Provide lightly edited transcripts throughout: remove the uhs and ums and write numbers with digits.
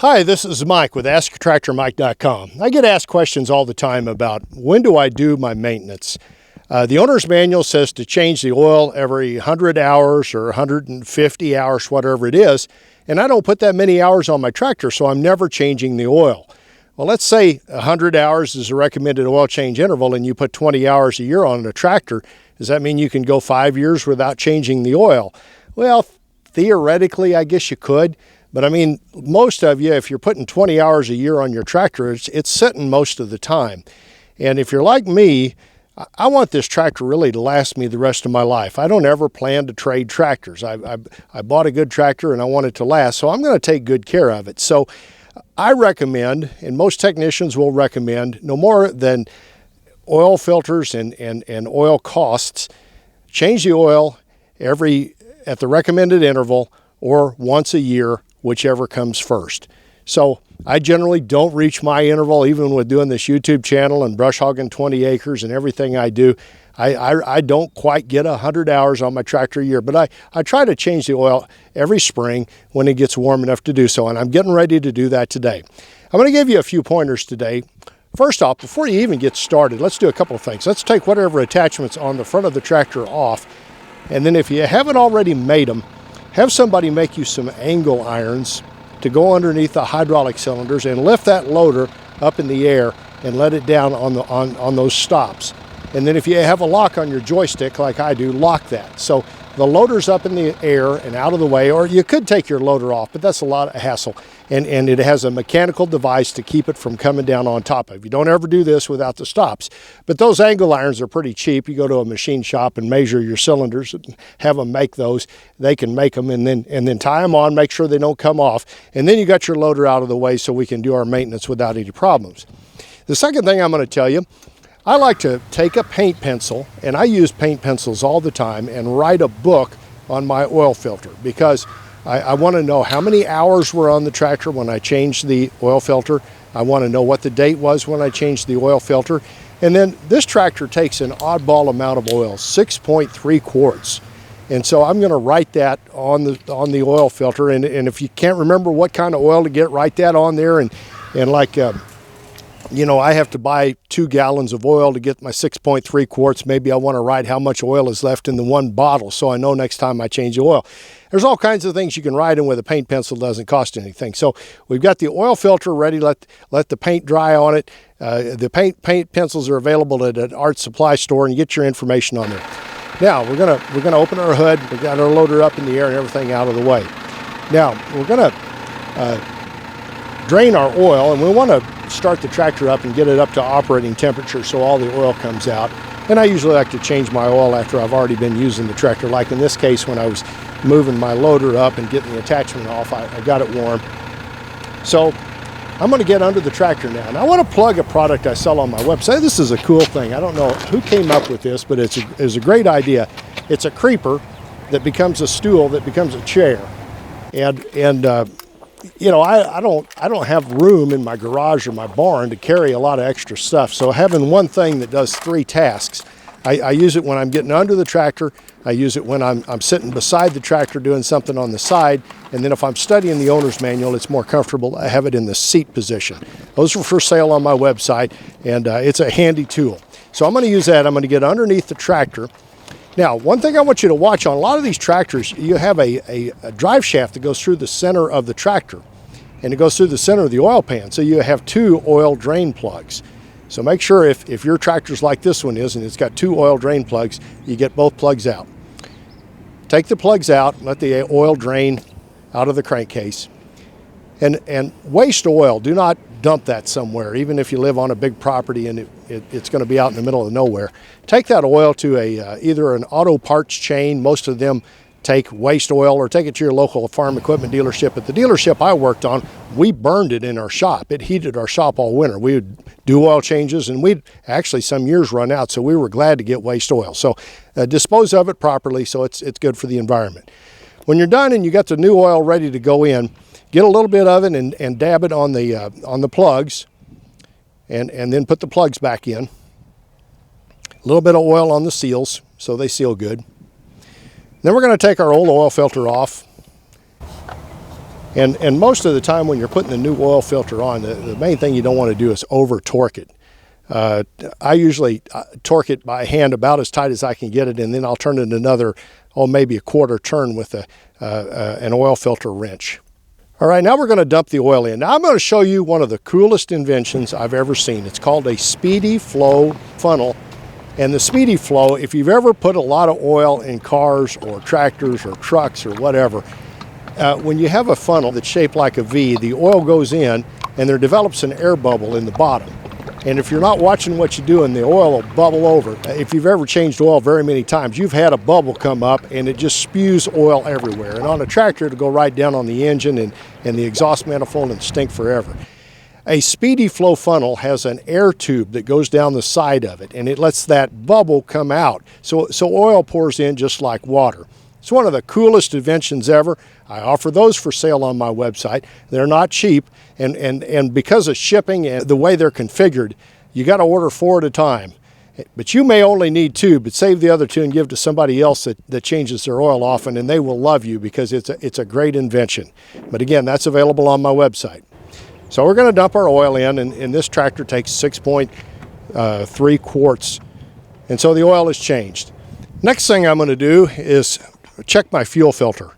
Hi, this is Mike with AskTractorMike.com. I get asked questions all the time about when do I do my maintenance. The owner's manual says to change the oil every 100 hours or 150 hours, whatever it is, and I don't put that many hours on my tractor, so I'm never changing the oil. Well, let's say 100 hours is a recommended oil change interval and you put 20 hours a year on a tractor. Does that mean you can go 5 years without changing the oil? Well, theoretically, I guess you could. But I mean, most of you, if you're putting 20 hours a year on your tractor, it's sitting most of the time. And if you're like me, I want this tractor really to last me the rest of my life. I don't ever plan to trade tractors. I bought a good tractor and I want it to last, so I'm going to take good care of it. So I recommend, and most technicians will recommend, no more than oil filters and oil costs, change the oil at the recommended interval or once a year, whichever comes first. So I generally don't reach my interval, even with doing this YouTube channel and brush hogging 20 acres and everything I do. I don't quite get 100 hours on my tractor a year, but I try to change the oil every spring when it gets warm enough to do so, and I'm getting ready to do that today. I'm going to give you a few pointers today. First off, before you even get started, let's do a couple of things. Let's take whatever attachments on the front of the tractor off, and then if you haven't already made them, have somebody make you some angle irons to go underneath the hydraulic cylinders and lift that loader up in the air and let it down on those stops. And then if you have a lock on your joystick like I do, lock that. So the loader's up in the air and out of the way, or you could take your loader off, but that's a lot of hassle. And it has a mechanical device to keep it from coming down on top of you. Don't ever do this without the stops. But those angle irons are pretty cheap. You go to a machine shop and measure your cylinders and have them make those. They can make them and then tie them on, make sure they don't come off. And then you got your loader out of the way so we can do our maintenance without any problems. The second thing I'm going to tell you, I like to take a paint pencil, and I use paint pencils all the time, and write a book on my oil filter because I want to know how many hours were on the tractor when I changed the oil filter. I want to know what the date was when I changed the oil filter. And then this tractor takes an oddball amount of oil, 6.3 quarts. And so I'm going to write that on the oil filter. And if you can't remember what kind of oil to get, write that on there. And like, you know, I have to buy 2 gallons of oil to get my 6.3 quarts. Maybe I want to write how much oil is left in the one bottle so I know next time I change the oil. There's all kinds of things you can write in with a paint pencil. Doesn't cost anything. So we've got the oil filter ready. Let the paint dry on it. The paint pencils are available at an art supply store, and you get your information on there. Now we're gonna open our hood. We've got our loader up in the air and everything out of the way. Now we're gonna drain our oil, and we want to start the tractor up and get it up to operating temperature so all the oil comes out. And I usually like to change my oil after I've already been using the tractor. Like in this case, when I was moving my loader up and getting the attachment off, I got it warm. So I'm going to get under the tractor now. And I want to plug a product I sell on my website. This is a cool thing. I don't know who came up with this, but it's a great idea. It's a creeper that becomes a stool that becomes a chair. And you know, I don't have room in my garage or my barn to carry a lot of extra stuff. So having one thing that does 3 tasks, I use it when I'm getting under the tractor. I use it when I'm sitting beside the tractor doing something on the side. And then if I'm studying the owner's manual, it's more comfortable. I have it in the seat position. Those are for sale on my website, and it's a handy tool. So I'm going to use that. I'm going to get underneath the tractor. Now, one thing I want you to watch on a lot of these tractors, you have a drive shaft that goes through the center of the tractor, and it goes through the center of the oil pan. So you have 2 oil drain plugs. So make sure if your tractor's like this one is, and it's got 2 oil drain plugs, you get both plugs out. Take the plugs out, let the oil drain out of the crankcase. And waste oil, do not dump that somewhere, even if you live on a big property and it's going to be out in the middle of nowhere. Take that oil to either an auto parts chain. Most of them take waste oil, or take it to your local farm equipment dealership. At the dealership I worked on, we burned it in our shop. It heated our shop all winter. We would do oil changes, and we'd actually some years run out, so we were glad to get waste oil. So dispose of it properly so it's good for the environment. When you're done and you got the new oil ready to go in, get a little bit of it and dab it on the plugs, and then put the plugs back in. A little bit of oil on the seals so they seal good. Then we're going to take our old oil filter off, And most of the time when you're putting the new oil filter on, the main thing you don't want to do is over torque it. I usually torque it by hand about as tight as I can get it, and then I'll turn it another, maybe a quarter turn with an oil filter wrench. All right, now we're going to dump the oil in. Now I'm going to show you one of the coolest inventions I've ever seen. It's called a SpeedyFlo Funnel. And the SpeedyFlo, if you've ever put a lot of oil in cars or tractors or trucks or whatever, when you have a funnel that's shaped like a V, the oil goes in and there develops an air bubble in the bottom. And if you're not watching what you're doing, the oil will bubble over. If you've ever changed oil very many times, you've had a bubble come up and it just spews oil everywhere. And on a tractor, it'll go right down on the engine and the exhaust manifold and stink forever. A SpeedyFlo funnel has an air tube that goes down the side of it, and it lets that bubble come out. So oil pours in just like water. It's one of the coolest inventions ever. I offer those for sale on my website. They're not cheap, and because of shipping and the way they're configured, you got to order 4 at a time. But you may only need 2, but save the other 2 and give to somebody else that changes their oil often, and they will love you because it's a great invention. But again, that's available on my website. So we're going to dump our oil in, and this tractor takes 6.3 quarts, and so the oil is changed. Next thing I'm going to do is check my fuel filter.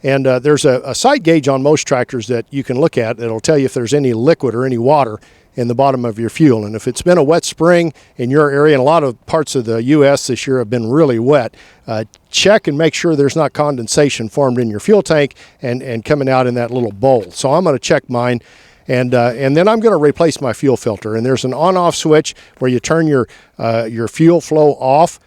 And there's a sight gauge on most tractors that you can look at that'll tell you if there's any liquid or any water in the bottom of your fuel. And if it's been a wet spring in your area, and a lot of parts of the U.S. this year have been really wet, check and make sure there's not condensation formed in your fuel tank and coming out in that little bowl. So I'm going to check mine. And then I'm going to replace my fuel filter. And there's an on-off switch where you turn your fuel flow off.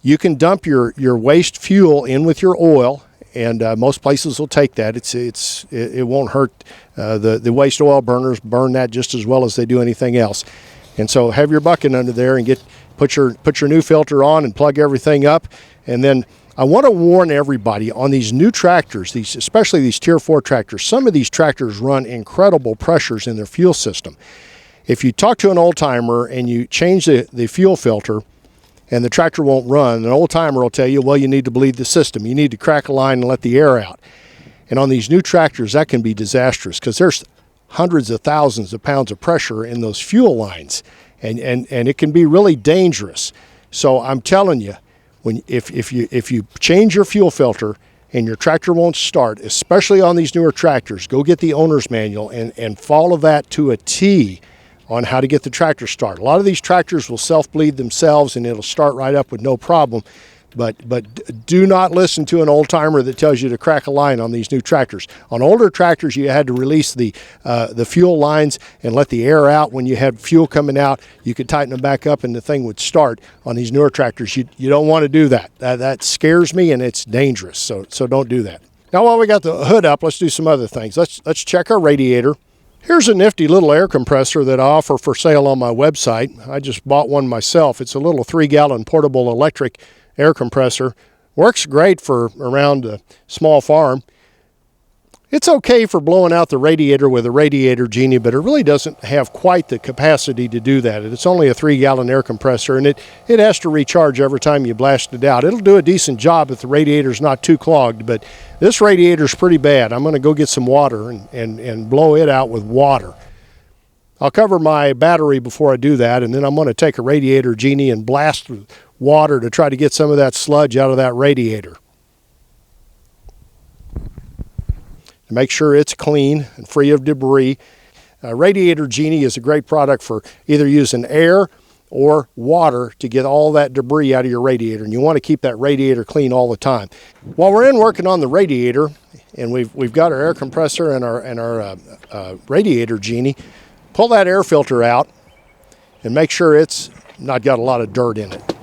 You can dump your waste fuel in with your oil, and most places will take that. It won't hurt. The waste oil burners burn that just as well as they do anything else. And so have your bucket under there and put your new filter on and plug everything up. And then I want to warn everybody on these new tractors, especially these Tier 4 tractors. Some of these tractors run incredible pressures in their fuel system. If you talk to an old timer and you change the fuel filter and the tractor won't run, an old timer will tell you, well, you need to bleed the system. You need to crack a line and let the air out. And on these new tractors, that can be disastrous because there's hundreds of thousands of pounds of pressure in those fuel lines, and it can be really dangerous. So I'm telling you, if you change your fuel filter and your tractor won't start, especially on these newer tractors, go get the owner's manual and follow that to a T on how to get the tractor started. A lot of these tractors will self-bleed themselves and it'll start right up with no problem. But do not listen to an old timer that tells you to crack a line on these new tractors. On older tractors, you had to release the fuel lines and let the air out. When you had fuel coming out, you could tighten them back up and the thing would start. On these newer tractors, you don't want to do that. That scares me and it's dangerous, so don't do that. Now while we got the hood up, let's do some other things. Let's check our radiator. Here's a nifty little air compressor that I offer for sale on my website. I just bought one myself. It's a little 3-gallon portable electric air compressor. Works great for around a small farm. It's okay for blowing out the radiator with a radiator genie, but it really doesn't have quite the capacity to do that. It's only a 3-gallon air compressor, and it has to recharge every time you blast it out. It'll do a decent job if the radiator's not too clogged, but this radiator's pretty bad. I'm going to go get some water and blow it out with water. I'll cover my battery before I do that, and then I'm going to take a radiator genie and blast with water to try to get some of that sludge out of that radiator. To make sure it's clean and free of debris. Radiator Genie is a great product for either using air or water to get all that debris out of your radiator, and you want to keep that radiator clean all the time. While we're working on the radiator, and we've got our air compressor and our radiator Genie, pull that air filter out and make sure it's not got a lot of dirt in it.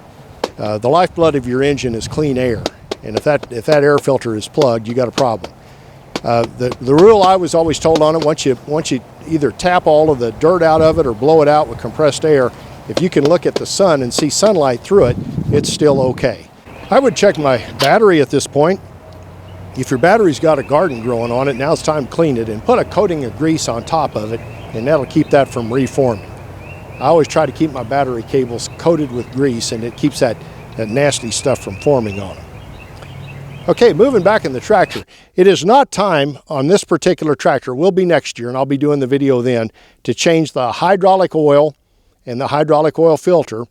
The lifeblood of your engine is clean air, and if that air filter is plugged, you got a problem. The rule I was always told on it, once you either tap all of the dirt out of it or blow it out with compressed air, if you can look at the sun and see sunlight through it, it's still okay. I would check my battery at this point. If your battery's got a garden growing on it, now it's time to clean it and put a coating of grease on top of it, and that'll keep that from reforming. I always try to keep my battery cables coated with grease, and it keeps that nasty stuff from forming on them. Okay, moving back in the tractor. It is not time on this particular tractor, will be next year, and I'll be doing the video then, to change the hydraulic oil and the hydraulic oil filter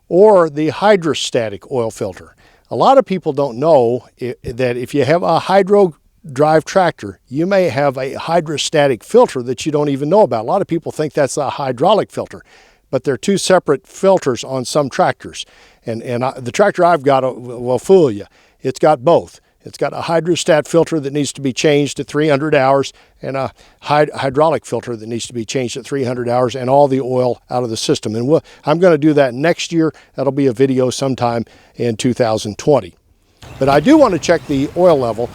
or the hydrostatic oil filter. A lot of people don't know that if you have a hydro drive tractor, you may have a hydrostatic filter that you don't even know about. A lot of people think that's a hydraulic filter, but they're two separate filters on some tractors. And the tractor I've got will fool you. It's got both. It's got a hydrostat filter that needs to be changed at 300 hours and a hydraulic filter that needs to be changed at 300 hours and all the oil out of the system. And I'm going to do that next year. That'll be a video sometime in 2020. But I do want to check the oil level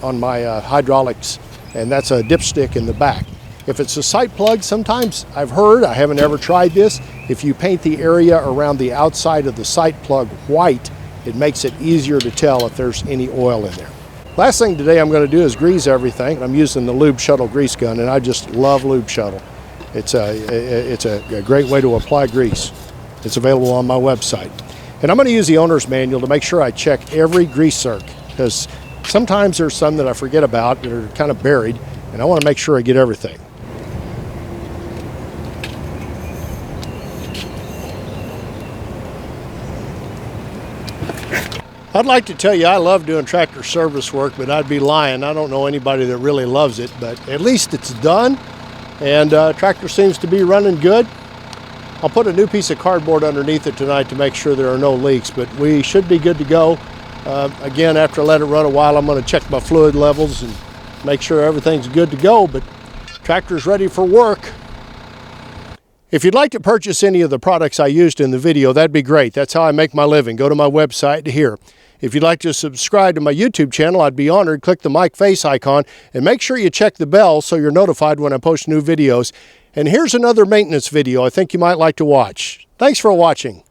on my hydraulics, and that's a dipstick in the back. If it's a sight plug, sometimes I've heard, I haven't ever tried this, if you paint the area around the outside of the sight plug white, it makes it easier to tell if there's any oil in there. Last thing today I'm going to do is grease everything. I'm using the Lube Shuttle grease gun, and I just love Lube Shuttle. It's a great way to apply grease. It's available on my website. And I'm going to use the owner's manual to make sure I check every grease zerk, because sometimes there's some that I forget about that are kind of buried, and I want to make sure I get everything. I'd like to tell you I love doing tractor service work, but I'd be lying. I don't know anybody that really loves it, but at least it's done, and tractor seems to be running good. I'll put a new piece of cardboard underneath it tonight to make sure there are no leaks, but we should be good to go. Again, after I let it run a while, I'm going to check my fluid levels and make sure everything's good to go, but tractor's ready for work. If you'd like to purchase any of the products I used in the video, that'd be great. That's how I make my living. Go to my website here. If you'd like to subscribe to my YouTube channel, I'd be honored. Click the mic face icon and make sure you check the bell so you're notified when I post new videos. And here's another maintenance video I think you might like to watch. Thanks for watching.